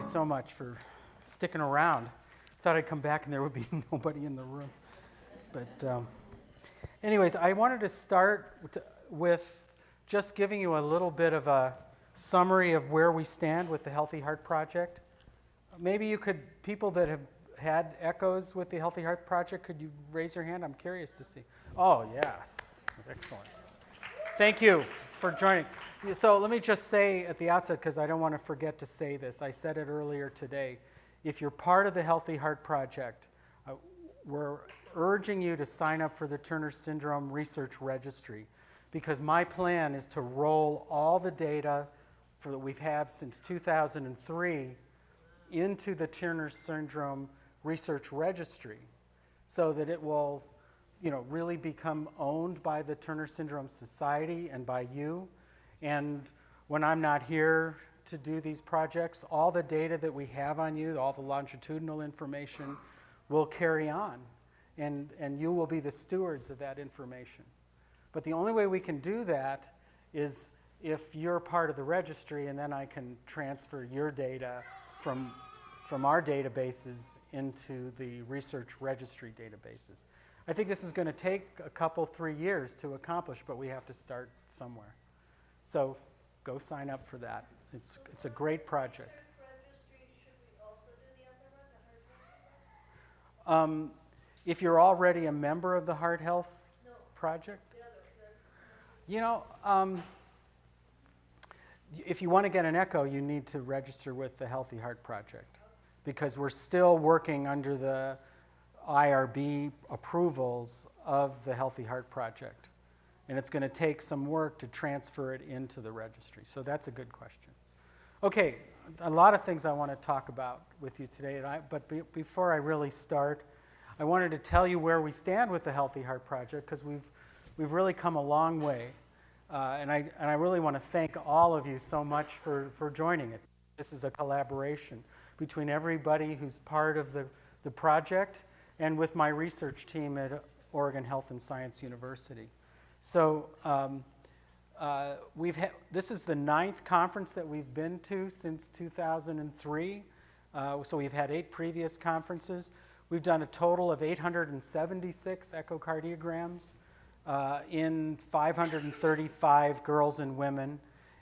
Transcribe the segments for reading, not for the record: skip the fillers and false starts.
you so much for sticking around. Thought I'd come back and there would be nobody in the room. But anyways, I wanted to start with just giving you a little bit of a summary of where we stand with the Healthy Heart Project. Maybe you could, people that have had echoes with the Healthy Heart Project, could you raise your hand? I'm curious to see. Oh, yes. Excellent. Thank you for joining. So let me just say at the outset, because I don't want to forget to say this, I said it earlier today, if you're part of the Healthy Heart Project, we're urging you to sign up for the Turner Syndrome Research Registry, because my plan is to roll all the data that we've had since 2003 into the Turner Syndrome Research Registry so that it will, really become owned by the Turner Syndrome Society and by you. And when I'm not here to do these projects, all the data that we have on you, all the longitudinal information, will carry on. And you will be the stewards of that information. But the only way we can do that is if you're part of the registry, and then I can transfer your data from our databases into the research registry databases. I think this is going to take a couple, 3 years to accomplish, but we have to start somewhere. So go sign up for that. It's a great project. Registry, should we also do the other one, the heart one? If you're already a member of the Heart Health Project, if you want to get an echo, you need to register with the Healthy Heart Project, because we're still working under the IRB approvals of the Healthy Heart Project. And it's going to take some work to transfer it into the registry. So that's a good question. Okay, a lot of things I want to talk about with you today. But before I really start, I wanted to tell you where we stand with the Healthy Heart Project, because we've really come a long way. And I really want to thank all of you so much for joining it. This is a collaboration between everybody who's part of the project and with my research team at Oregon Health and Science University. So this is the 9th conference that we've been to since 2003. So we've had 8 previous conferences. We've done a total of 876 echocardiograms in 535 girls and women.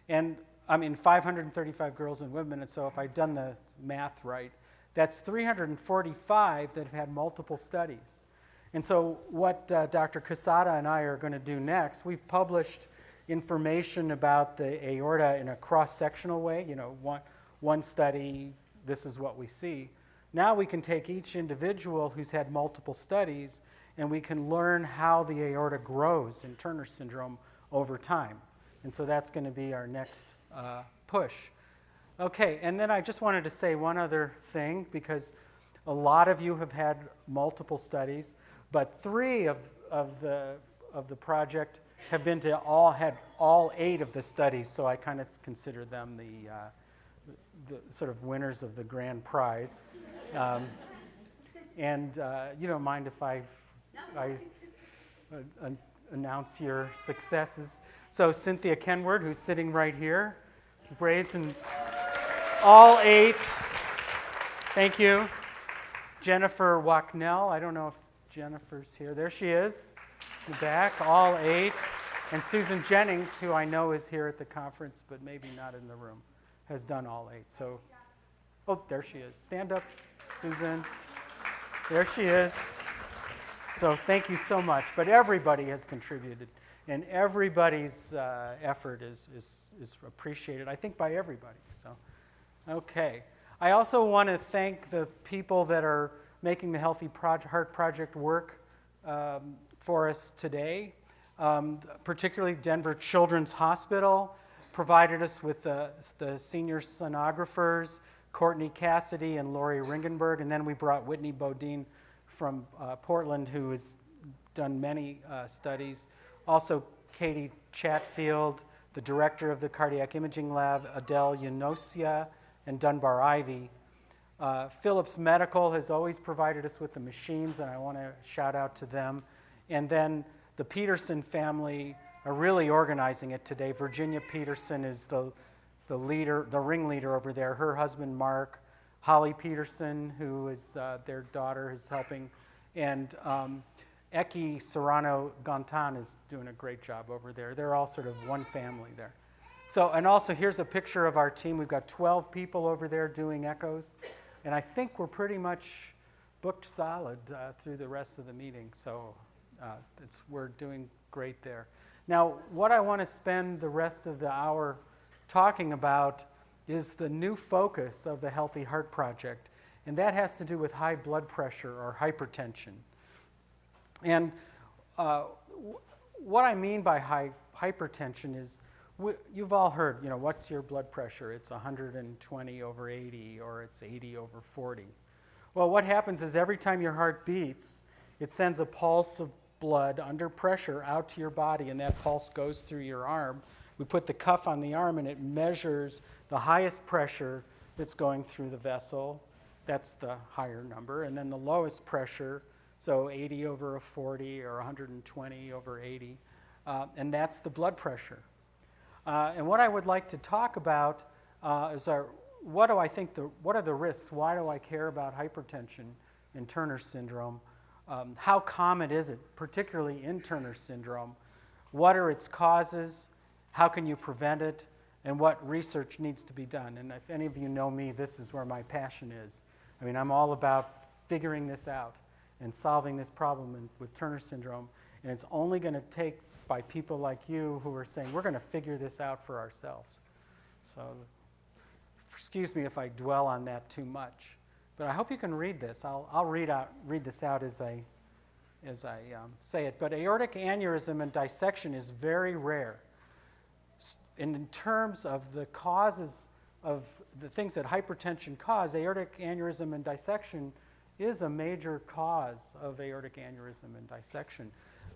And 535 girls and women, and so if I've done the math right, that's 345 that have had multiple studies. And so what Dr. Casada and I are going to do next, we've published information about the aorta in a cross-sectional way, one study, this is what we see. Now we can take each individual who's had multiple studies and we can learn how the aorta grows in Turner syndrome over time. And so that's going to be our next push. Okay, and then I just wanted to say one other thing, because a lot of you have had multiple studies, but 3 of the project have been to all 8 of the studies, so I kind of consider them the sort of winners of the grand prize. And you don't mind if I announce your successes. So Cynthia Kenward, who's sitting right here, raised in all 8. Thank you. Jennifer Wachnell, I don't know if Jennifer's here. There she is, in the back, all 8. And Susan Jennings, who I know is here at the conference, but maybe not in the room, has done all 8. So, oh, there she is. Stand up, Susan. There she is. So thank you so much. But everybody has contributed, and everybody's effort is appreciated, I think, by everybody. So, okay. I also want to thank the people that are making the Healthy Heart Project work for us today. Particularly Denver Children's Hospital provided us with the senior sonographers, Courtney Cassidy and Lori Ringenberg, and then we brought Whitney Bodine from Portland, who has done many studies. Also, Katie Chatfield, the director of the Cardiac Imaging Lab, Adele Yanosia, and Dunbar Ivy. Philips Medical has always provided us with the machines, and I want to shout out to them. And then the Peterson family are really organizing it today. Virginia Peterson is the leader, the ringleader over there. Her husband, Mark, Holly Peterson, who is their daughter, is helping, and Eki Serrano Gontan is doing a great job over there. They're all sort of one family there. So, and also here's a picture of our team. We've got 12 people over there doing echoes, and I think we're pretty much booked solid through the rest of the meeting. So we're doing great there. Now, what I want to spend the rest of the hour talking about is the new focus of the Healthy Heart Project, and that has to do with high blood pressure or hypertension. And what I mean by hypertension is, you've all heard, what's your blood pressure? It's 120 over 80, or it's 80 over 40. Well, what happens is every time your heart beats, it sends a pulse of blood under pressure out to your body, and that pulse goes through your arm. We put the cuff on the arm, and it measures the highest pressure that's going through the vessel. That's the higher number. And then the lowest pressure, so 80 over a 40 or 120 over 80, and that's the blood pressure. And what I would like to talk about is what are the risks? Why do I care about hypertension and Turner syndrome? How common is it, particularly in Turner syndrome? What are its causes? How can you prevent it? And what research needs to be done? And if any of you know me, this is where my passion is. I mean, I'm all about figuring this out and solving this problem with Turner syndrome. And it's only going to take by people like you who are saying, we're going to figure this out for ourselves. So excuse me if I dwell on that too much. But I hope you can read this. I'll read this out as I say it. But aortic aneurysm and dissection is very rare. And in terms of the causes of the things that hypertension cause, aortic aneurysm and dissection is a major cause of aortic aneurysm and dissection.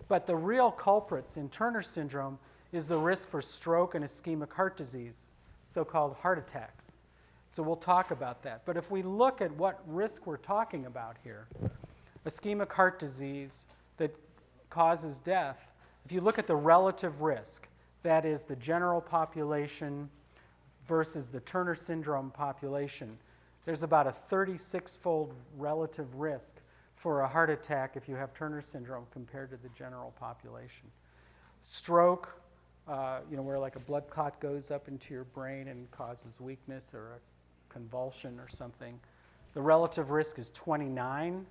But the real culprits in Turner syndrome is the risk for stroke and ischemic heart disease, so-called heart attacks. So we'll talk about that. But if we look at what risk we're talking about here, ischemic heart disease that causes death, if you look at the relative risk, that is the general population versus the Turner syndrome population, there's about a 36-fold relative risk for a heart attack if you have Turner syndrome compared to the general population. Stroke, where like a blood clot goes up into your brain and causes weakness or a convulsion or something, the relative risk is 29.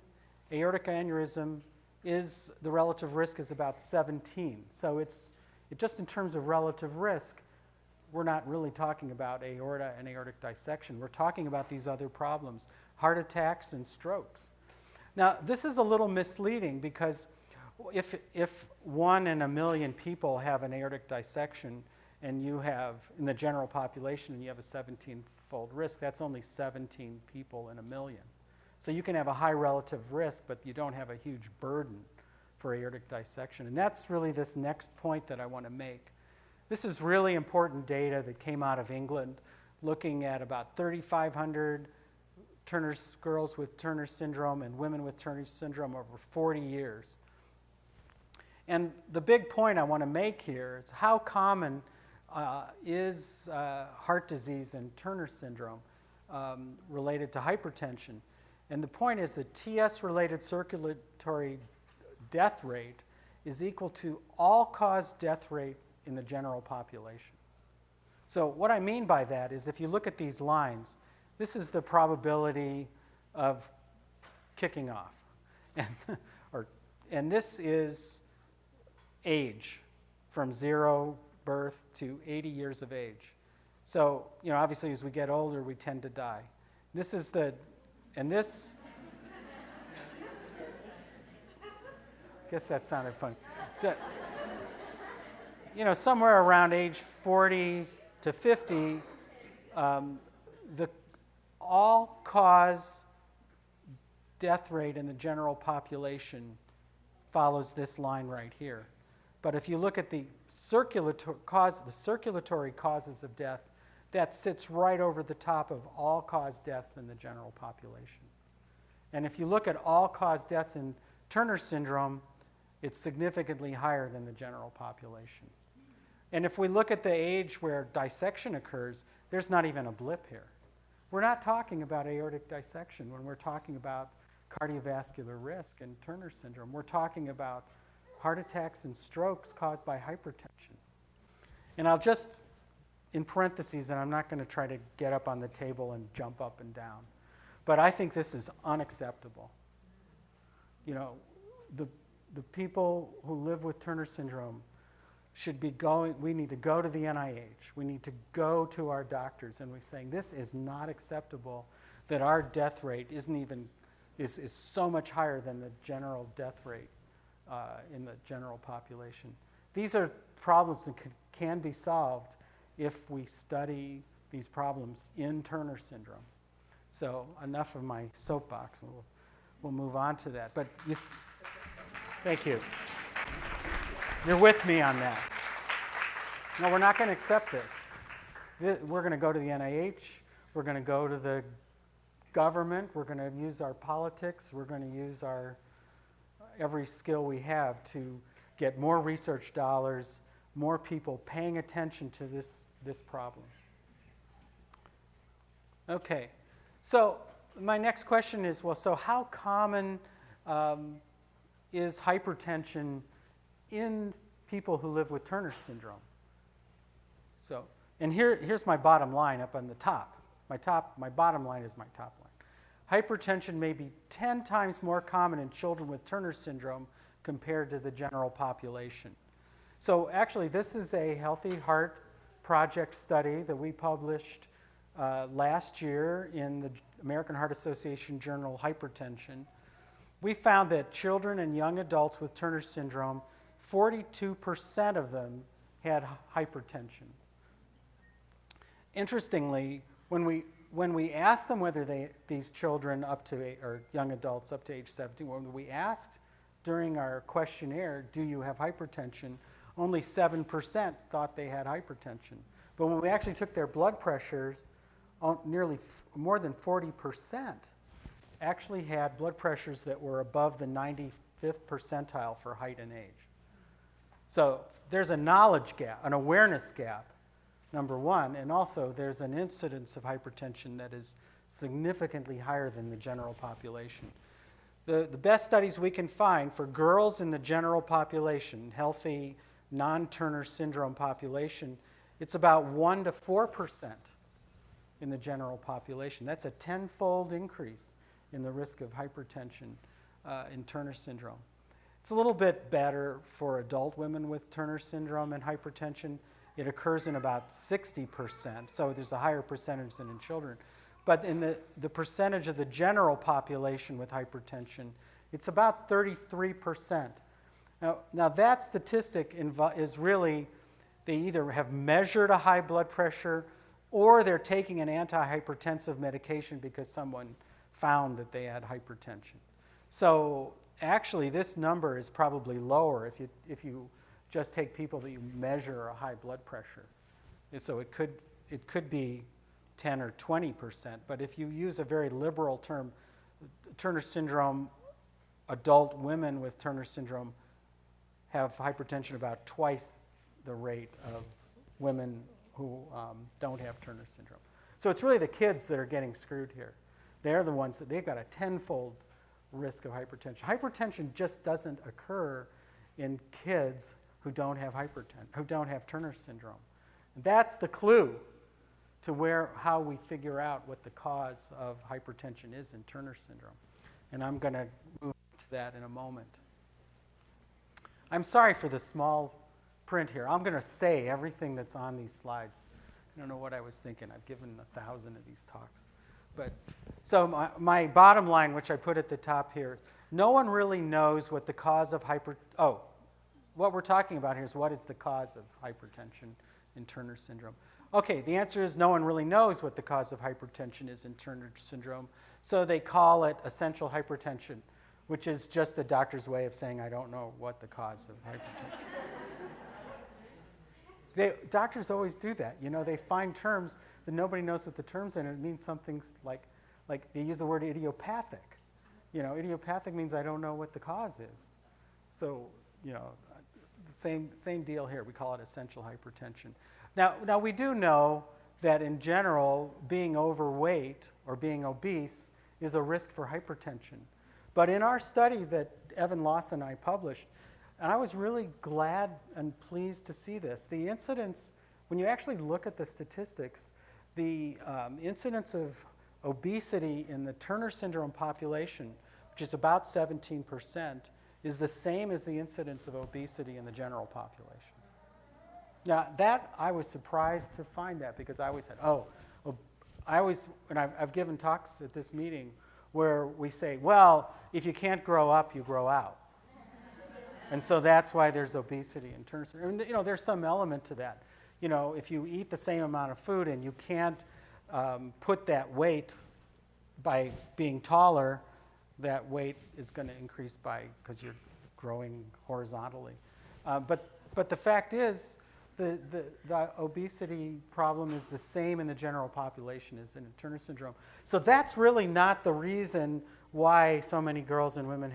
Aortic aneurysm the relative risk is about 17. So just in terms of relative risk, we're not really talking about aorta and aortic dissection. We're talking about these other problems, heart attacks and strokes. Now, this is a little misleading because if 1 in a million people have an aortic dissection and you have, in the general population, and you have a 17-fold risk, that's only 17 people in a million. So you can have a high relative risk, but you don't have a huge burden for aortic dissection. And that's really this next point that I want to make. This is really important data that came out of England, looking at about 3,500 girls with Turner syndrome and women with Turner syndrome over 40 years. And the big point I want to make here is how common is heart disease and Turner syndrome related to hypertension. And the point is that TS-related circulatory death rate is equal to all-cause death rate in the general population. So what I mean by that is if you look at these lines, this is the probability of kicking off. And this is age, from 0 birth to 80 years of age. So, obviously as we get older, we tend to die. This is I guess that sounded funny. Somewhere around age 40 to 50, the all-cause death rate in the general population follows this line right here. But if you look at the circulatory causes of death, that sits right over the top of all-cause deaths in the general population. And if you look at all-cause deaths in Turner syndrome, it's significantly higher than the general population. And if we look at the age where dissection occurs, there's not even a blip here. We're not talking about aortic dissection when we're talking about cardiovascular risk and Turner syndrome. We're talking about heart attacks and strokes caused by hypertension. And I'll just, in parentheses, and I'm not going to try to get up on the table and jump up and down, but I think this is unacceptable. You know, the people who live with Turner syndrome should be going, we need to go to the NIH, we need to go to our doctors, and we're saying this is not acceptable, that our death rate isn't even, is so much higher than the general death rate in the general population. These are problems that can be solved if we study these problems in Turner syndrome. So enough of my soapbox. We'll move on to that. But thank you. You're with me on that. No, we're not going to accept this. We're going to go to the NIH. We're going to go to the government. We're going to use our politics. We're going to use our every skill we have to get more research dollars, more people paying attention to this problem. Okay, so my next question is, well, so how common is hypertension in people who live with Turner syndrome? So, and here's my bottom line up on the top. My bottom line is my top line. Hypertension may be 10 times more common in children with Turner syndrome compared to the general population. So actually, this is a Healthy Heart Project study that we published last year in the American Heart Association journal Hypertension. We found that children and young adults with Turner syndrome, 42% of them had hypertension. Interestingly, when we asked them whether these children or young adults up to age 17, when we asked during our questionnaire, do you have hypertension, only 7% thought they had hypertension. But when we actually took their blood pressures, nearly more than 40% actually had blood pressures that were above the 95th percentile for height and age. So there's a knowledge gap, an awareness gap, number one, and also there's an incidence of hypertension that is significantly higher than the general population. The best studies we can find for girls in the general population, healthy, non-Turner syndrome population, it's about 1 to 4% in the general population. That's a 10-fold increase in the risk of hypertension in Turner syndrome. It's a little bit better for adult women with Turner syndrome and hypertension. It occurs in about 60%, so there's a higher percentage than in children. But in the percentage of the general population with hypertension, it's about 33%. Now that statistic is really, they either have measured a high blood pressure or they're taking an antihypertensive medication because someone found that they had hypertension. So actually this number is probably lower if you just take people that you measure a high blood pressure. And so it could be 10 or 20%, but if you use a very liberal term, Turner syndrome, adult women with Turner syndrome have hypertension about twice the rate of women who don't have Turner syndrome. So it's really the kids that are getting screwed here. They're the ones that they've got a 10-fold risk of hypertension. Hypertension just doesn't occur in kids who don't have Turner syndrome. That's the clue to how we figure out what the cause of hypertension is in Turner syndrome. And I'm going to move to that in a moment. I'm sorry for the small print here. I'm going to say everything that's on these slides. I don't know what I was thinking. I've given 1,000 of these talks. But so my bottom line, which I put at the top here, no one really knows what the cause of what we're talking about here is what is the cause of hypertension in Turner syndrome. Okay, the answer is no one really knows what the cause of hypertension is in Turner syndrome, so they call it essential hypertension, which is just a doctor's way of saying I don't know what the cause of hypertension. Doctors always do that. You know, they find terms that nobody knows what the terms are, and it means something like they use the word idiopathic. You know, idiopathic means I don't know what the cause is. So, you know, the same deal here. We call it essential hypertension. Now we do know that in general, being overweight or being obese is a risk for hypertension. But in our study that Evan Lawson and I published, and I was really glad and pleased to see this, the incidence, when you actually look at the statistics, the incidence of obesity in the Turner syndrome population, which is about 17%, is the same as the incidence of obesity in the general population. Now, that, I was surprised to find that, because I always said, and I've given talks at this meeting where we say, well, if you can't grow up, you grow out. And so that's why there's obesity in Turner syndrome. And, there's some element to that. If you eat the same amount of food and you can't put that weight by being taller, that weight is going to increase because you're growing horizontally. But the fact is, the obesity problem is the same in the general population as in Turner syndrome. So that's really not the reason why so many girls and women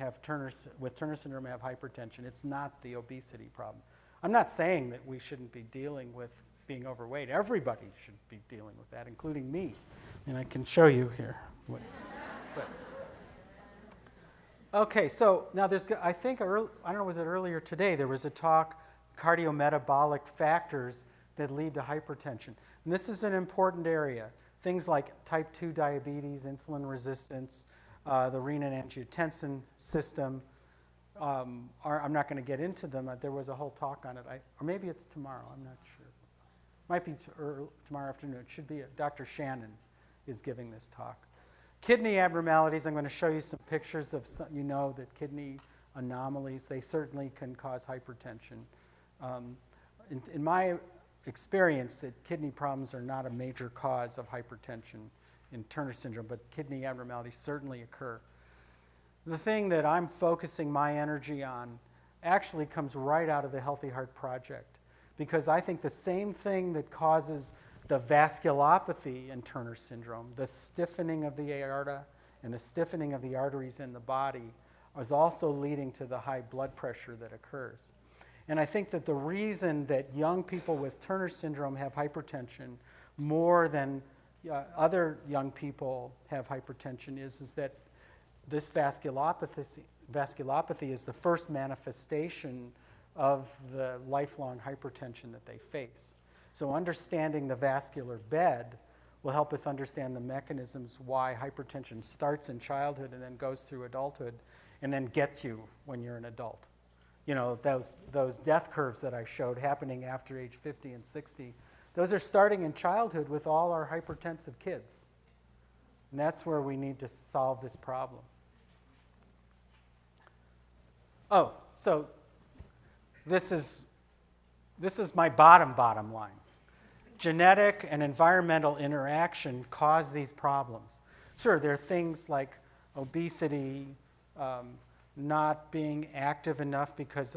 with Turner syndrome have hypertension. It's not the obesity problem. I'm not saying that we shouldn't be dealing with being overweight. Everybody should be dealing with that, including me. And I can show you here. Okay, so now I think, I don't know, was it earlier today, there was a talk, cardiometabolic factors that lead to hypertension. And this is an important area. Things like type 2 diabetes, insulin resistance, the renin-angiotensin system. I'm not going to get into them. There was a whole talk on it. Or maybe it's tomorrow. I'm not sure. Might be tomorrow afternoon. It should be. Dr. Shannon is giving this talk. Kidney abnormalities. I'm going to show you some pictures of that kidney anomalies. They certainly can cause hypertension. In my experience, kidney problems are not a major cause of hypertension in Turner syndrome, but kidney abnormalities certainly occur. The thing that I'm focusing my energy on actually comes right out of the Healthy Heart Project, because I think the same thing that causes the vasculopathy in Turner syndrome, the stiffening of the aorta and the stiffening of the arteries in the body, is also leading to the high blood pressure that occurs. And I think that the reason that young people with Turner syndrome have hypertension more than other young people have hypertension is that this vasculopathy is the first manifestation of the lifelong hypertension that they face. So understanding the vascular bed will help us understand the mechanisms why hypertension starts in childhood and then goes through adulthood and then gets you when you're an adult. Those death curves that I showed happening after age 50 and 60, those are starting in childhood with all our hypertensive kids. And that's where we need to solve this problem. Oh, so this is my bottom line. Genetic and environmental interaction cause these problems. Sure, there are things like obesity, not being active enough, because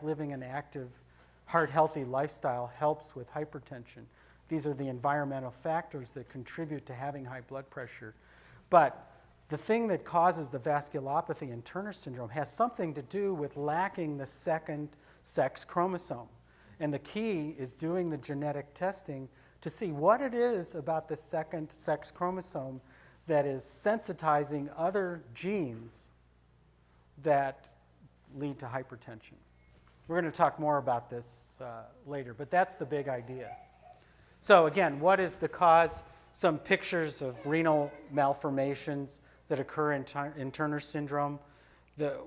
living an active, heart-healthy lifestyle helps with hypertension. These are the environmental factors that contribute to having high blood pressure. But the thing that causes the vasculopathy in Turner syndrome has something to do with lacking the second sex chromosome. And the key is doing the genetic testing to see what it is about the second sex chromosome that is sensitizing other genes that lead to hypertension. We're going to talk more about this later, but that's the big idea. So again, what is the cause? Some pictures of renal malformations that occur in Turner syndrome.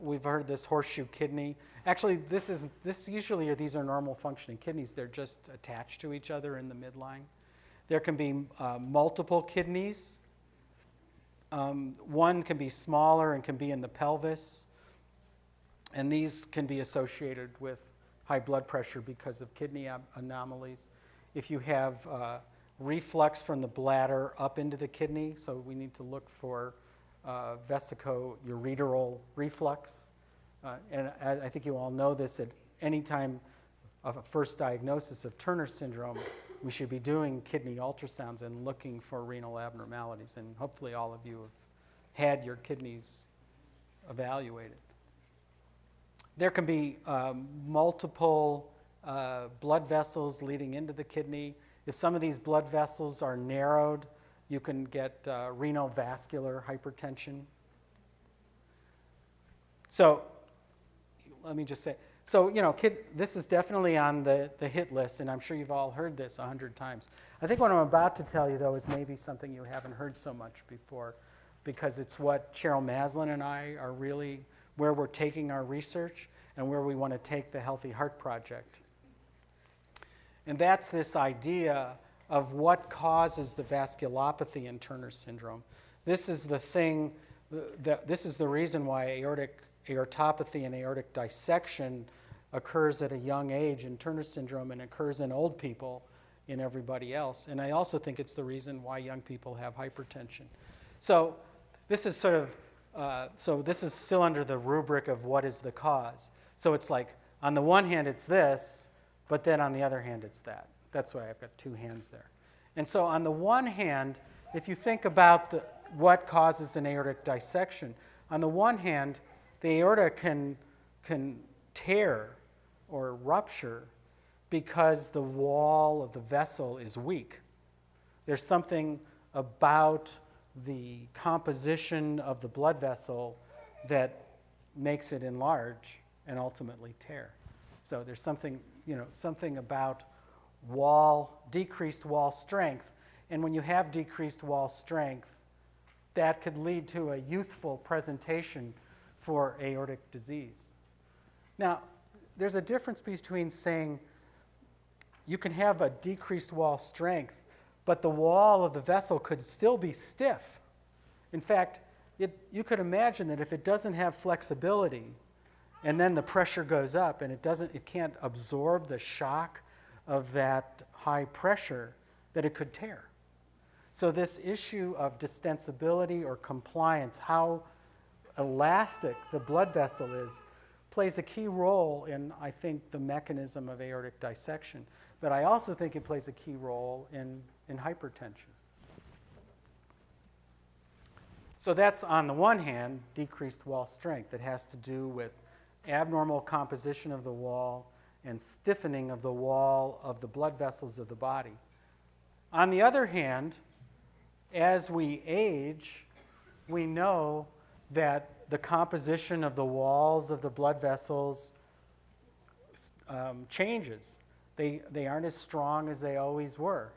We've heard this horseshoe kidney. Actually, these are normal functioning kidneys. They're just attached to each other in the midline. There can be multiple kidneys. One can be smaller and can be in the pelvis. And these can be associated with high blood pressure because of kidney anomalies. If you have reflux from the bladder up into the kidney, so we need to look for vesicoureteral reflux. And I think you all know this, at any time of a first diagnosis of Turner syndrome, we should be doing kidney ultrasounds and looking for renal abnormalities. And hopefully all of you have had your kidneys evaluated. There can be multiple blood vessels leading into the kidney. If some of these blood vessels are narrowed, you can get renal vascular hypertension. So let me just say, so, this is definitely on the hit list, and I'm sure you've all heard this 100 times. I think what I'm about to tell you, though, is maybe something you haven't heard so much before, because it's what Cheryl Maslin and I are really, where we're taking our research and where we want to take the Healthy Heart Project. And that's this idea of what causes the vasculopathy in Turner syndrome. This is the thing, this is the reason why aortopathy and aortic dissection occurs at a young age in Turner syndrome and occurs in old people in everybody else. And I also think it's the reason why young people have hypertension. So this is sort of, this is still under the rubric of what is the cause. So it's like, on the one hand it's this, but then on the other hand it's that. That's why I've got two hands there. And so on the one hand, if you think about what causes an aortic dissection, on the one hand, the aorta can tear or rupture because the wall of the vessel is weak. There's something about the composition of the blood vessel that makes it enlarge and ultimately tear. So there's something, something about decreased wall strength. And when you have decreased wall strength, that could lead to a youthful presentation for aortic disease. Now, there's a difference between saying you can have a decreased wall strength, but the wall of the vessel could still be stiff. In fact, you could imagine that if it doesn't have flexibility, and then the pressure goes up, and it can't absorb the shock of that high pressure, that it could tear. So this issue of distensibility or compliance, how elastic the blood vessel is, plays a key role in, I think, the mechanism of aortic dissection. But I also think it plays a key role in hypertension. So that's, on the one hand, decreased wall strength. It has to do with abnormal composition of the wall and stiffening of the wall of the blood vessels of the body. On the other hand, as we age, we know that the composition of the walls of the blood vessels changes. They aren't as strong as they always were.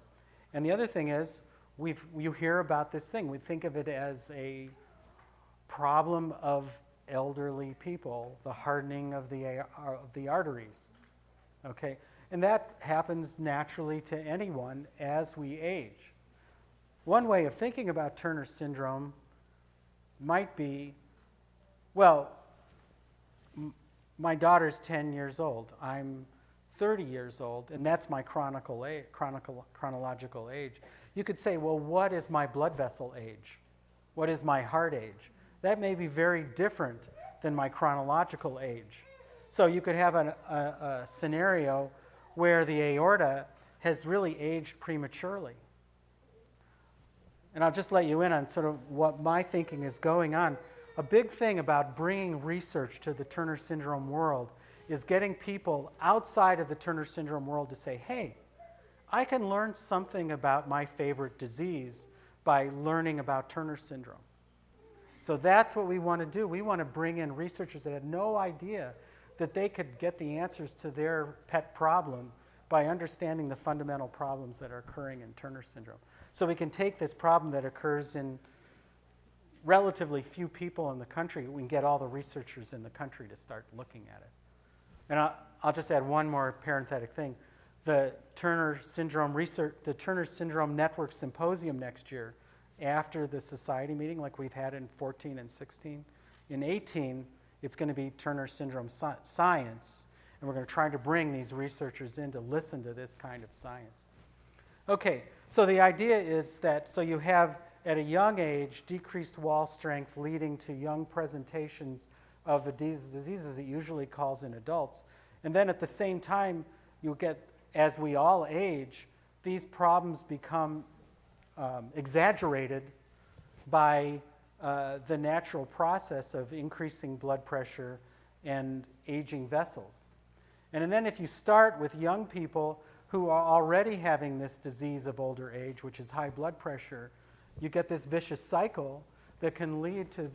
And the other thing is, you hear about this thing. We think of it as a problem of elderly people, the hardening of the arteries. Okay? And that happens naturally to anyone as we age. One way of thinking about Turner syndrome might be, well, my daughter's 10 years old. I'm 30 years old, and that's my chronological age. You could say, well, what is my blood vessel age? What is my heart age? That may be very different than my chronological age. So you could have a scenario where the aorta has really aged prematurely. And I'll just let you in on sort of what my thinking is going on. A big thing about bringing research to the Turner syndrome world is getting people outside of the Turner syndrome world to say, hey, I can learn something about my favorite disease by learning about Turner syndrome. So that's what we want to do. We want to bring in researchers that had no idea that they could get the answers to their pet problem by understanding the fundamental problems that are occurring in Turner syndrome. So we can take this problem that occurs in relatively few people in the country, we can get all the researchers in the country to start looking at it. And I'll just add one more parenthetic thing. The Turner Syndrome Network Symposium next year, after the society meeting like we've had in 14 and 16, in 18, it's going to be Turner Syndrome Science, and we're going to try to bring these researchers in to listen to this kind of science. Okay, so the idea is that, so you have, at a young age, decreased wall strength leading to young presentations of the diseases it usually causes in adults. And then at the same time, you get, as we all age, these problems become exaggerated by the natural process of increasing blood pressure and aging vessels. And then if you start with young people who are already having this disease of older age, which is high blood pressure, you get this vicious cycle that can lead to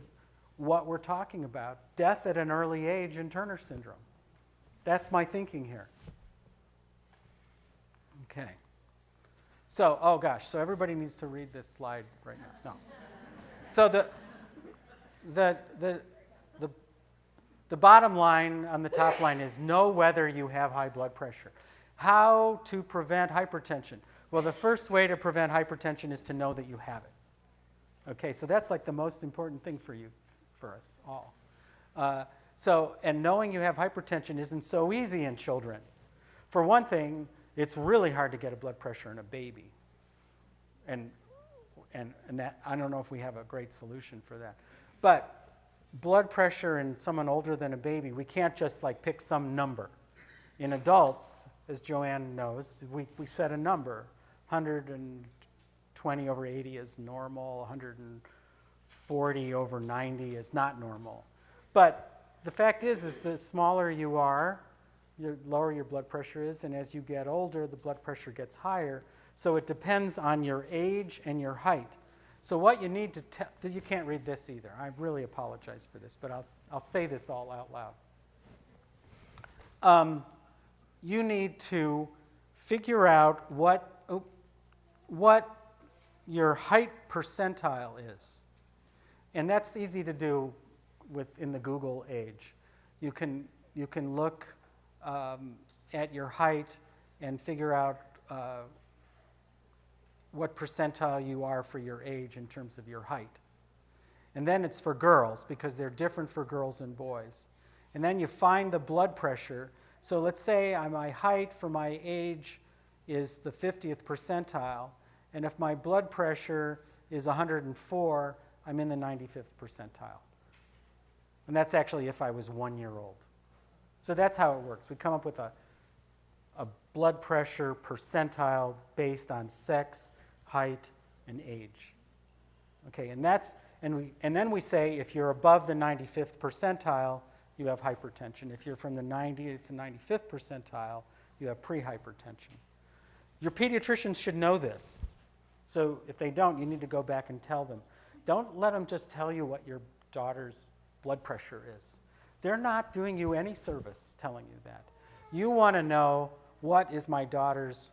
what we're talking about, death at an early age and Turner syndrome. That's my thinking here. Okay. So, oh gosh, so everybody needs to read this slide right now. No. So the bottom line on the top line is know whether you have high blood pressure. How to prevent hypertension? Well, the first way to prevent hypertension is to know that you have it. Okay, so that's like the most important thing for you, for us all. And knowing you have hypertension isn't so easy in children. For one thing, it's really hard to get a blood pressure in a baby. And that, I don't know if we have a great solution for that. But blood pressure in someone older than a baby, we can't just like pick some number. In adults, as Joanne knows, we set a number. 120 over 80 is normal, 140 over 90 is not normal. But the fact is the smaller you are, the lower your blood pressure is, and as you get older, the blood pressure gets higher. So it depends on your age and your height. So what you need to tell, you can't read this either. I really apologize for this, but I'll say this all out loud. You need to figure out what your height percentile is. And that's easy to do in the Google age. You can look at your height and figure out what percentile you are for your age in terms of your height. And then it's for girls, because they're different for girls and boys. And then you find the blood pressure. So let's say my height for my age is the 50th percentile, and if my blood pressure is 104, I'm in the 95th percentile. And that's actually if I was 1 year old. So that's how it works. We come up with a blood pressure percentile based on sex, height, and age. Okay, and then we say if you're above the 95th percentile, you have hypertension. If you're from the 90th to 95th percentile, you have prehypertension. Your pediatricians should know this. So if they don't, you need to go back and tell them. Don't let them just tell you what your daughter's blood pressure is. They're not doing you any service telling you that. You want to know, what is my daughter's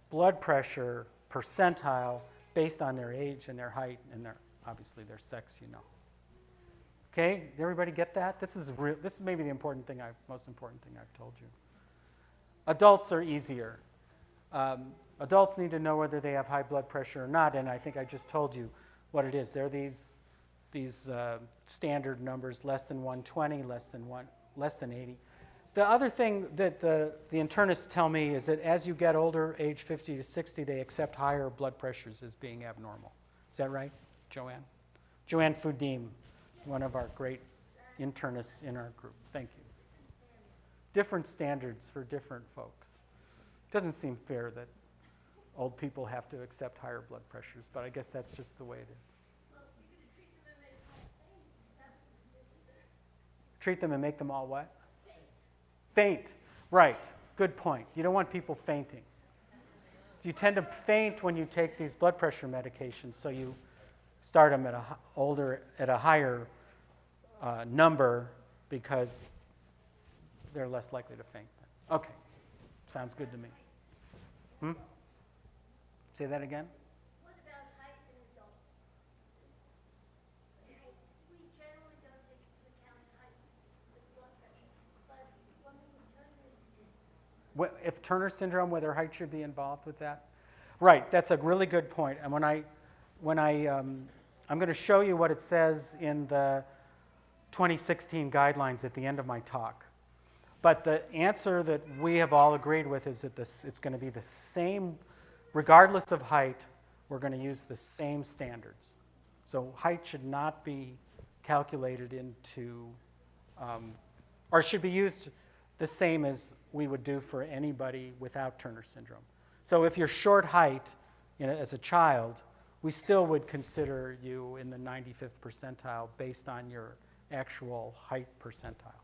blood pressure percentile based on their age and their height and obviously their sex, you know. Okay, did everybody get that? This is maybe the most important thing I've told you. Adults are easier. Adults need to know whether they have high blood pressure or not, and I think I just told you what it is. They're these standard numbers, less than 120, less than 80. The other thing that the internists tell me is that as you get older, age 50 to 60, they accept higher blood pressures as being abnormal. Is that right, Joanne? Joanne Fudim, one of our great internists in our group. Thank you. Different standards for different folks. It doesn't seem fair that old people have to accept higher blood pressures, but I guess that's just the way it is. Well, you're going to treat them and make them all faint. Treat them and make them all what? Faint. Faint, right. Good point. You don't want people fainting. You tend to faint when you take these blood pressure medications, so you start them at a higher number because they're less likely to faint. Okay, sounds good to me. Say that again? What about height in adults? We generally don't take into account height with blood pressure, but women with Turner syndrome. If Turner syndrome, whether height should be involved with that? Right, that's a really good point. And I'm going to show you what it says in the 2016 guidelines at the end of my talk. But the answer that we have all agreed with is that it's going to be the same, regardless of height, we're going to use the same standards. So height should not be calculated into, or should be used the same as we would do for anybody without Turner syndrome. So if you're short height as a child, we still would consider you in the 95th percentile based on your actual height percentile.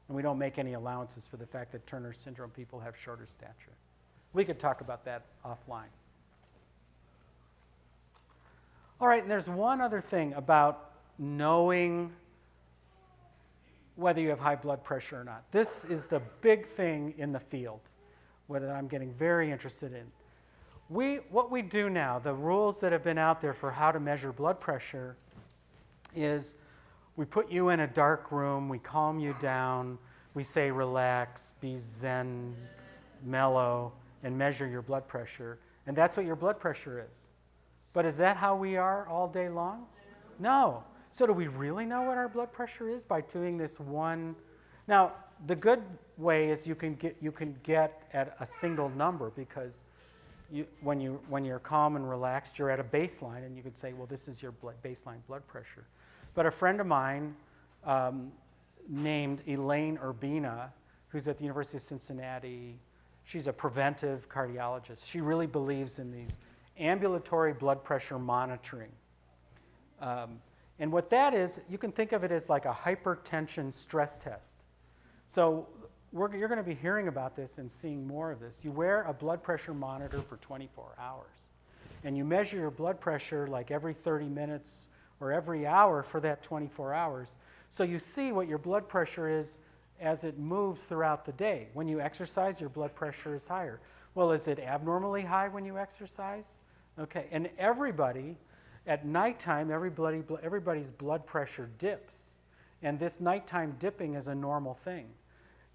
And we don't make any allowances for the fact that Turner syndrome people have shorter stature. We could talk about that offline. All right, and there's one other thing about knowing whether you have high blood pressure or not. This is the big thing in the field, what I'm getting very interested in. What we do now, the rules that have been out there for how to measure blood pressure is we put you in a dark room, we calm you down, we say relax, be zen, mellow, and measure your blood pressure. And that's what your blood pressure is. But is that how we are all day long? No. So do we really know what our blood pressure is by doing this one? Now, the good way is you can get at a single number because when you're calm and relaxed, you're at a baseline, and you could say, well, this is your baseline blood pressure. But a friend of mine named Elaine Urbina, who's at the University of Cincinnati, she's a preventive cardiologist. She really believes in these ambulatory blood pressure monitoring. And what that is, you can think of it as like a hypertension stress test. So you're going to be hearing about this and seeing more of this. You wear a blood pressure monitor for 24 hours, and you measure your blood pressure like every 30 minutes or every hour for that 24 hours. So you see what your blood pressure is as it moves throughout the day. When you exercise, your blood pressure is higher. Well, is it abnormally high when you exercise? Okay, and everybody, at nighttime, everybody's blood pressure dips. And this nighttime dipping is a normal thing.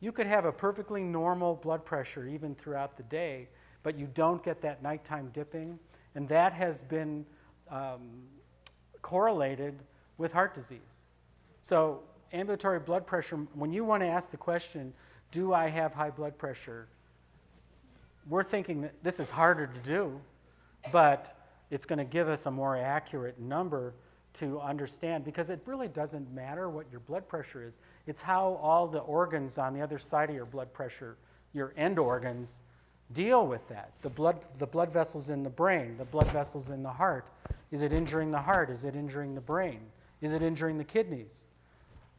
You could have a perfectly normal blood pressure even throughout the day, but you don't get that nighttime dipping, and that has been correlated with heart disease. So ambulatory blood pressure, when you want to ask the question, do I have high blood pressure? We're thinking that this is harder to do, but it's going to give us a more accurate number to understand, because it really doesn't matter what your blood pressure is. It's how all the organs on the other side of your blood pressure, your end organs, deal with that. The blood vessels in the brain, the blood vessels in the heart. Is it injuring the heart? Is it injuring the brain? Is it injuring the kidneys?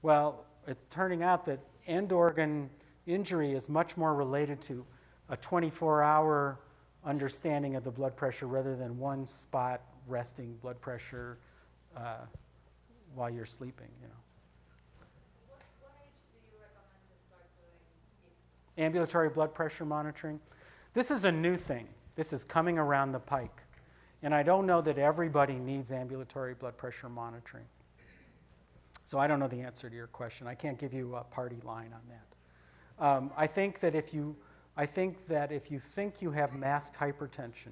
Well, it's turning out that end organ injury is much more related to a 24-hour understanding of the blood pressure rather than one spot resting blood pressure while you're sleeping, you know. What age do you recommend to start doing Ambulatory blood pressure monitoring. This is a new thing. This is coming around the pike. And I don't know that everybody needs ambulatory blood pressure monitoring. So I don't know the answer to your question. I can't give you a party line on that. I think that if you think you have masked hypertension,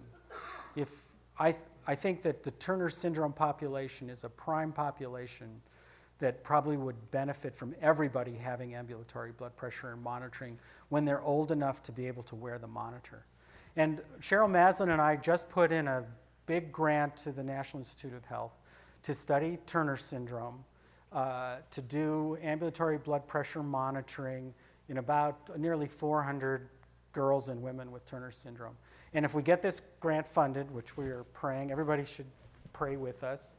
I think that the Turner syndrome population is a prime population that probably would benefit from everybody having ambulatory blood pressure and monitoring when they're old enough to be able to wear the monitor. And Cheryl Maslin and I just put in a big grant to the National Institute of Health to study Turner syndrome, to do ambulatory blood pressure monitoring in about nearly 400 girls and women with Turner syndrome. And if we get this grant funded, which we are praying, everybody should pray with us,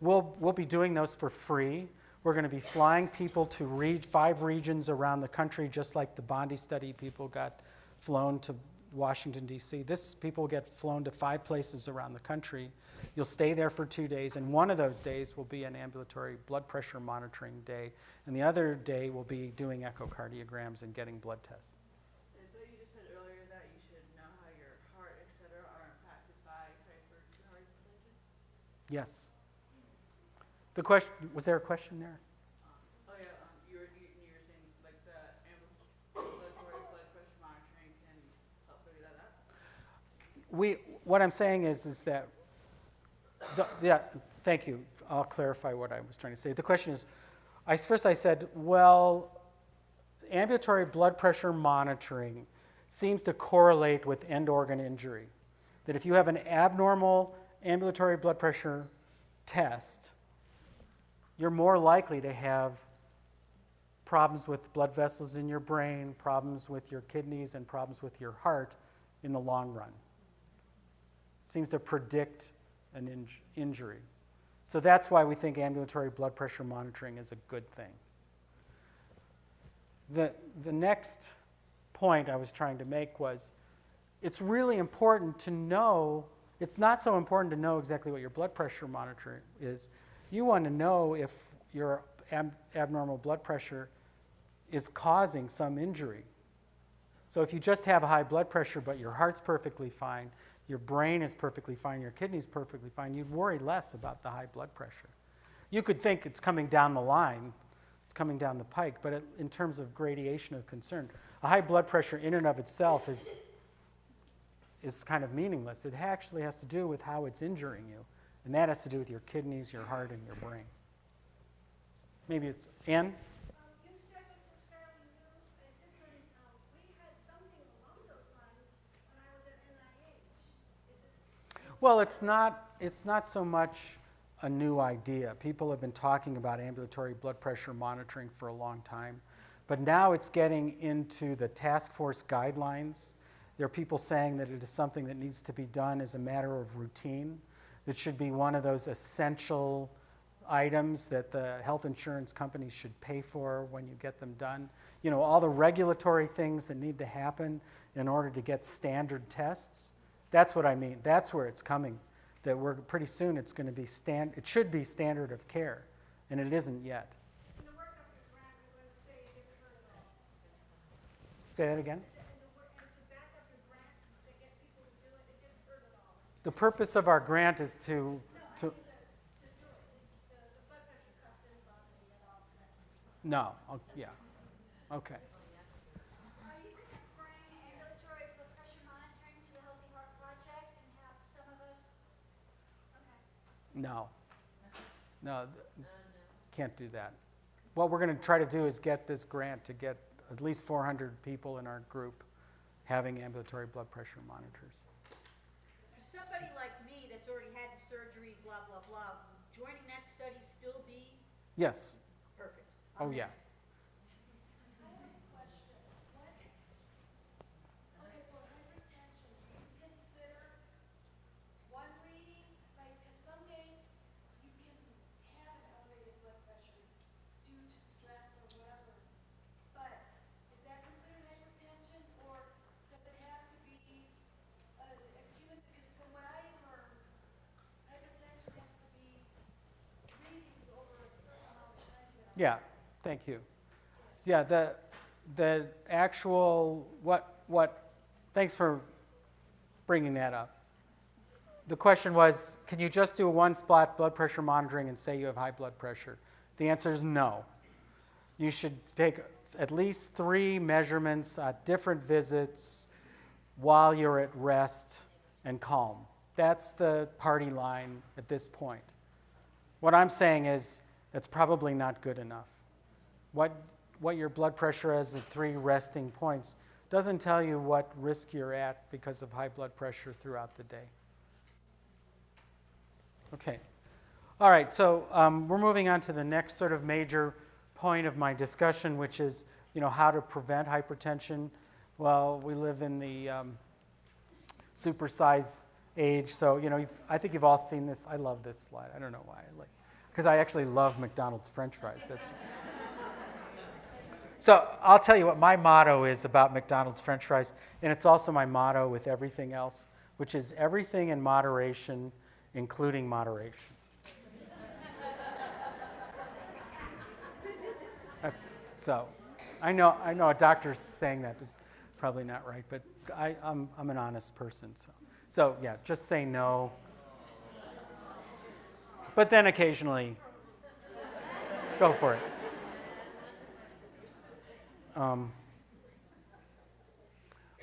we'll be doing those for free. We're going to be flying people to 5 regions around the country, just like the Bondi study people got flown to Washington, D.C. This people get flown to 5 places around the country. You'll stay there for 2 days, and one of those days will be an ambulatory blood pressure monitoring day, and the other day will be doing echocardiograms and getting blood tests. Is what you just said earlier, that you should know how your heart, et cetera, are impacted by hypertension? Yes. The question, was there a question there? You were saying like the ambulatory blood pressure monitoring can help figure that out? What I'm saying is that, yeah, thank you. I'll clarify what I was trying to say. The question is, first I said, well, ambulatory blood pressure monitoring seems to correlate with end organ injury. That if you have an abnormal ambulatory blood pressure test, you're more likely to have problems with blood vessels in your brain, problems with your kidneys, and problems with your heart in the long run. It seems to predict an injury. So that's why we think ambulatory blood pressure monitoring is a good thing. The next point I was trying to make was it's really important to know, it's not so important to know exactly what your blood pressure monitor is. You want to know if your abnormal blood pressure is causing some injury. So if you just have a high blood pressure, but your heart's perfectly fine, your brain is perfectly fine, your kidney's perfectly fine, you'd worry less about the high blood pressure. You could think it's coming down the line, it's coming down the pike, but in terms of gradation of concern, a high blood pressure in and of itself is kind of meaningless. It actually has to do with how it's injuring you, and that has to do with your kidneys, your heart, and your brain. Maybe it's Ann? You said this was fairly new. Is this we had something along those lines when I was at NIH. Is it? Well, it's not so much a new idea. People have been talking about ambulatory blood pressure monitoring for a long time, but now it's getting into the task force guidelines. There are people saying that it is something that needs to be done as a matter of routine. It should be one of those essential items that the health insurance companies should pay for when you get them done. You know, all the regulatory things that need to happen in order to get standard tests. That's what I mean. That's where it's coming. That pretty soon it's going to be it should be standard of care, and it isn't yet. In the work of your grant, we're going to say you didn't hurt at all. Say that again? And to back up your grant, to get people to do it, it didn't hurt at all. The purpose of our grant is to The blood pressure cuff didn't bother me at all. no, yeah, okay. Are you going to bring ambulatory blood pressure monitoring to the Healthy Heart Project and have some of us? Okay. No, can't do that. What we're going to try to do is get this grant to get at least 400 people in our group having ambulatory blood pressure monitors. For somebody like me that's already had the surgery, blah, blah, blah, joining that study still be Yes. perfect? Oh, yeah. Okay, for hypertension, do you consider one reading, like, 'cause some days you can have an elevated blood pressure due to stress or whatever, but is that considered hypertension, or does it have to be acute? Because from what I learned, hypertension has to be readings over a certain amount of time. Yeah, thank you. Yeah, the actual, thanks for bringing that up. The question was, can you just do a one-spot blood pressure monitoring and say you have high blood pressure? The answer is no. You should take at least 3 measurements at different visits while you're at rest and calm. That's the party line at this point. What I'm saying is that's probably not good enough. What your blood pressure is at 3 resting points doesn't tell you what risk you're at because of high blood pressure throughout the day. Okay. All right, so we're moving on to the next sort of major point of my discussion, which is, how to prevent hypertension. Well, we live in the supersize age, so, I think you've all seen this. I love this slide. I don't know why. Because I actually love McDonald's French fries. So I'll tell you what my motto is about McDonald's French fries, and it's also my motto with everything else, which is everything in moderation, including moderation. So I know a doctor saying that is probably not right, but I'm an honest person. So yeah, just say no. But then occasionally, go for it.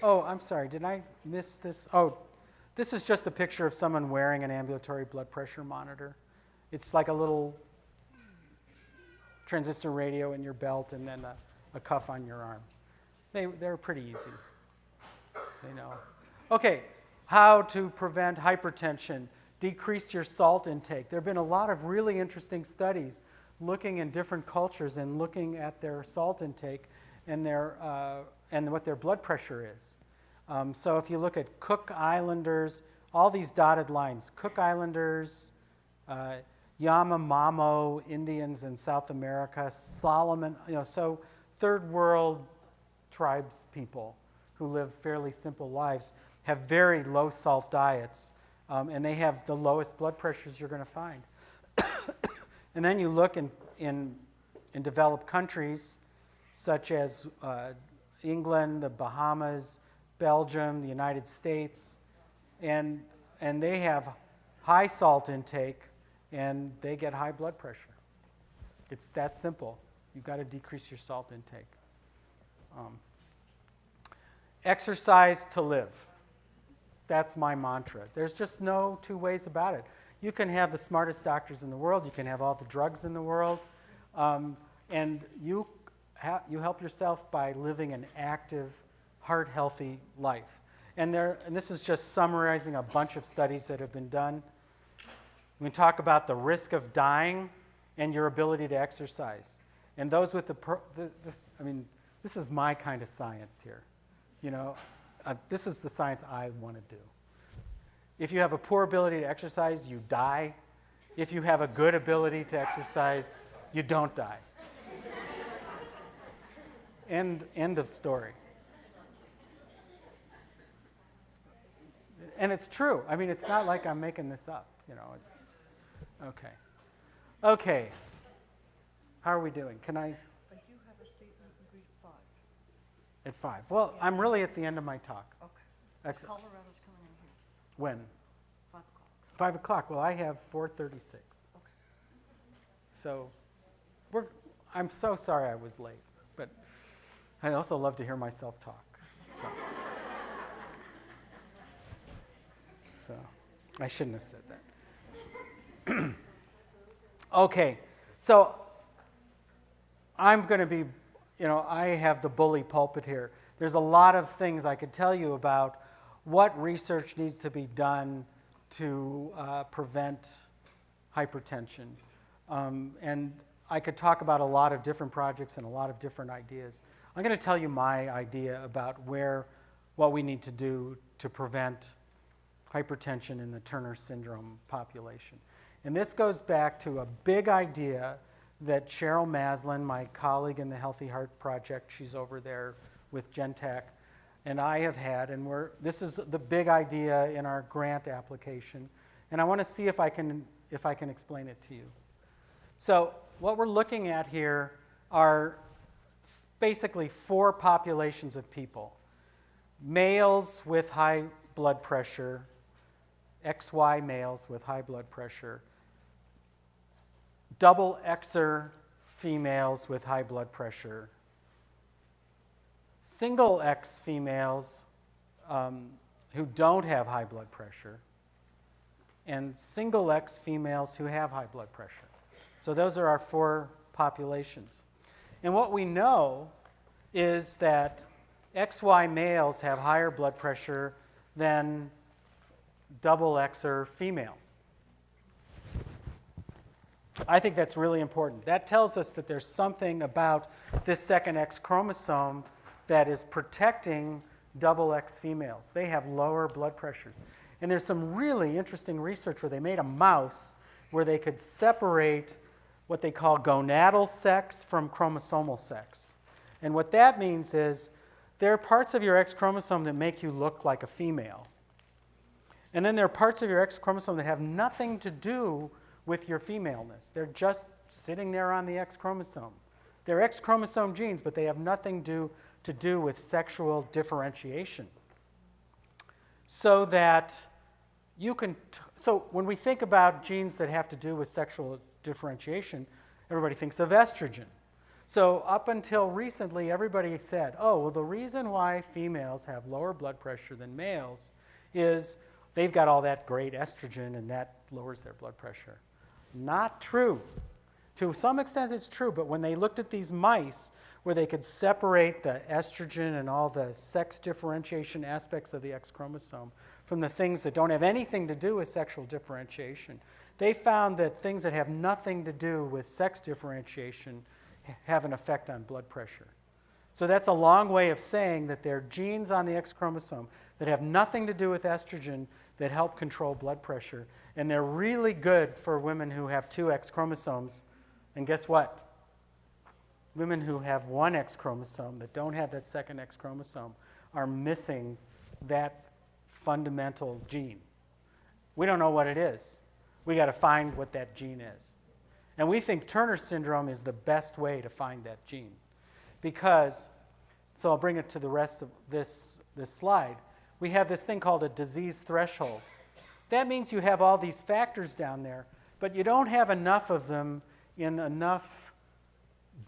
Oh, I'm sorry, did I miss this? Oh, this is just a picture of someone wearing an ambulatory blood pressure monitor. It's like a little transistor radio in your belt and then a cuff on your arm. They're pretty easy. Say no. Okay, how to prevent hypertension. Decrease your salt intake. There have been a lot of really interesting studies looking in different cultures and looking at their salt intake and what their blood pressure is. So if you look at Cook Islanders, all these dotted lines, Cook Islanders, Yanomamo Indians in South America, Solomon, so third world tribes people who live fairly simple lives. have very low salt diets, and they have the lowest blood pressures you're going to find. And then you look in developed countries such as England, the Bahamas, Belgium, the United States, and they have high salt intake, and they get high blood pressure. It's that simple. You've got to decrease your salt intake. Exercise to live. That's my mantra. There's just no two ways about it. You can have the smartest doctors in the world. You can have all the drugs in the world. And you help yourself by living an active, heart-healthy life. And this is just summarizing a bunch of studies that have been done. We can talk about the risk of dying and your ability to exercise. And those with this is my kind of science here. This is the science I want to do. If you have a poor ability to exercise, you die. If you have a good ability to exercise, you don't die. End of story. And it's true. I mean, it's not like I'm making this up. It's okay. Okay. How are we doing? Can I? I do have a statement agreed at 5. At 5. Well, I'm really at the end of my talk. Okay. Excellent. Colorado's coming in here. When? 5 o'clock. 5 o'clock. Well, I have 4:36. Okay. So I'm so sorry I was late, but I also love to hear myself talk. So I shouldn't have said that. Okay, so I'm going to be, I have the bully pulpit here. There's a lot of things I could tell you about what research needs to be done to prevent hypertension. And I could talk about a lot of different projects and a lot of different ideas. I'm going to tell you my idea about what we need to do to prevent hypertension in the Turner syndrome population. And this goes back to a big idea that Cheryl Maslin, my colleague in the Healthy Heart Project, she's over there with Gentech, and I have had, and this is the big idea in our grant application, and I want to see if I can explain it to you. So what we're looking at here are basically 4 populations of people. Males with high blood pressure, XY males with high blood pressure, double Xer females with high blood pressure, single X females who don't have high blood pressure, and single X females who have high blood pressure. So those are our 4 populations. And what we know is that XY males have higher blood pressure than double Xer females. I think that's really important. That tells us that there's something about this second X chromosome that is protecting double X females. They have lower blood pressures. And there's some really interesting research where they made a mouse where they could separate what they call gonadal sex from chromosomal sex. And what that means is there are parts of your X chromosome that make you look like a female. And then there are parts of your X chromosome that have nothing to do with your femaleness. They're just sitting there on the X chromosome. They're X chromosome genes, but they have nothing to do with sexual differentiation. So that so when we think about genes that have to do with sexual differentiation, everybody thinks of estrogen. So up until recently, everybody said, oh, well, the reason why females have lower blood pressure than males is they've got all that great estrogen and that lowers their blood pressure. Not true. To some extent it's true, but when they looked at these mice where they could separate the estrogen and all the sex differentiation aspects of the X chromosome from the things that don't have anything to do with sexual differentiation, they found that things that have nothing to do with sex differentiation have an effect on blood pressure. So that's a long way of saying that there are genes on the X chromosome that have nothing to do with estrogen that help control blood pressure. And they're really good for women who have 2 X chromosomes. And guess what? Women who have 1 X chromosome that don't have that second X chromosome are missing that fundamental gene. We don't know what it is. We got to find what that gene is. And we think Turner syndrome is the best way to find that gene. Because, so I'll bring it to the rest of this slide. We have this thing called a disease threshold. That means you have all these factors down there, but you don't have enough of them in enough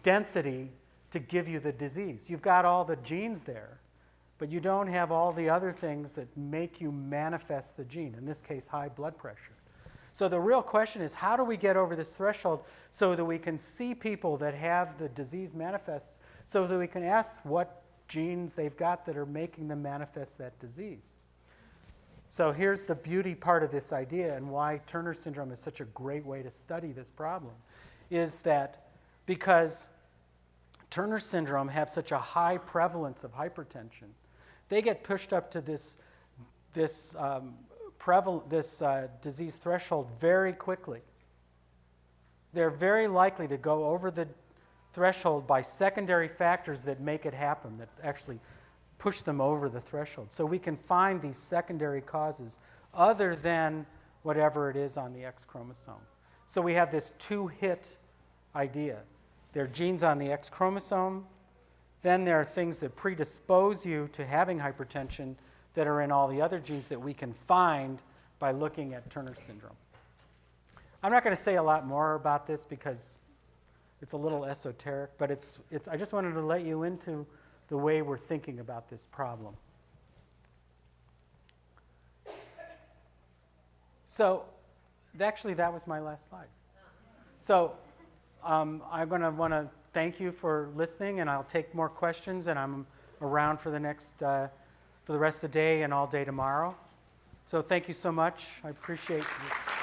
density to give you the disease. You've got all the genes there, but you don't have all the other things that make you manifest the gene, in this case, high blood pressure. So the real question is, how do we get over this threshold so that we can see people that have the disease manifests, so that we can ask what genes they've got that are making them manifest that disease? So here's the beauty part of this idea, and why Turner syndrome is such a great way to study this problem, is that because Turner syndrome have such a high prevalence of hypertension, they get pushed up to this disease threshold very quickly. They're very likely to go over the threshold by secondary factors that make it happen, that actually push them over the threshold. So we can find these secondary causes other than whatever it is on the X chromosome. So we have this two-hit idea. There are genes on the X chromosome, then there are things that predispose you to having hypertension that are in all the other genes that we can find by looking at Turner syndrome. I'm not going to say a lot more about this because it's a little esoteric, but I just wanted to let you into the way we're thinking about this problem. So, actually, that was my last slide. So, I'm going to want to thank you for listening, and I'll take more questions, and I'm around for the rest of the day and all day tomorrow. So, thank you so much. I appreciate you.